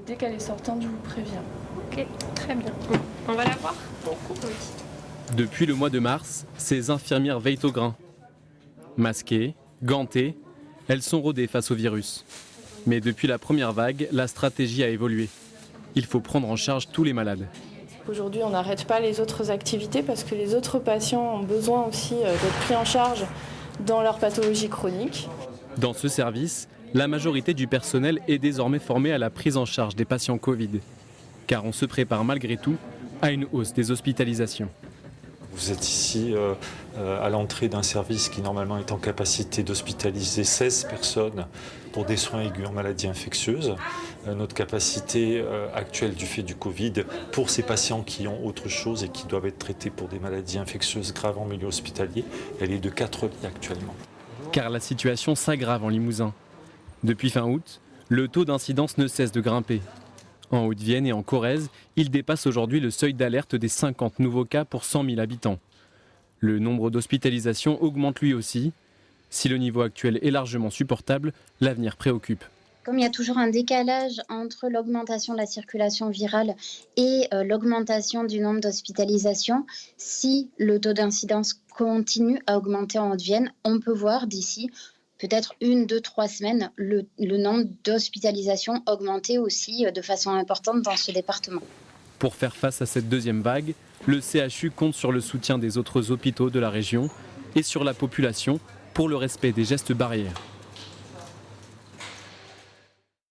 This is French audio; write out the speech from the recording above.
Dès qu'elle est sortante, je vous préviens. Ok, très bien. On va la voir ? Oui. Depuis le mois de mars, ces infirmières veillent au grain. Masquées, gantées, elles sont rodées face au virus. Mais depuis la première vague, la stratégie a évolué. Il faut prendre en charge tous les malades. Aujourd'hui, on n'arrête pas les autres activités parce que les autres patients ont besoin aussi d'être pris en charge dans leur pathologie chronique. Dans ce service, la majorité du personnel est désormais formée à la prise en charge des patients Covid. Car on se prépare malgré tout à une hausse des hospitalisations. Vous êtes ici à l'entrée d'un service qui normalement est en capacité d'hospitaliser 16 personnes pour des soins aigus en maladies infectieuses. Notre capacité actuelle du fait du Covid pour ces patients qui ont autre chose et qui doivent être traités pour des maladies infectieuses graves en milieu hospitalier, elle est de 4 lits actuellement. Car la situation s'aggrave en Limousin. Depuis fin août, le taux d'incidence ne cesse de grimper. En Haute-Vienne et en Corrèze, il dépasse aujourd'hui le seuil d'alerte des 50 nouveaux cas pour 100 000 habitants. Le nombre d'hospitalisations augmente lui aussi. Si le niveau actuel est largement supportable, l'avenir préoccupe. Comme il y a toujours un décalage entre l'augmentation de la circulation virale et l'augmentation du nombre d'hospitalisations, si le taux d'incidence continue à augmenter en Haute-Vienne, on peut voir d'ici peut-être 1, 2, 3 semaines, le nombre d'hospitalisations augmenter aussi de façon importante dans ce département. Pour faire face à cette deuxième vague, le CHU compte sur le soutien des autres hôpitaux de la région et sur la population pour le respect des gestes barrières.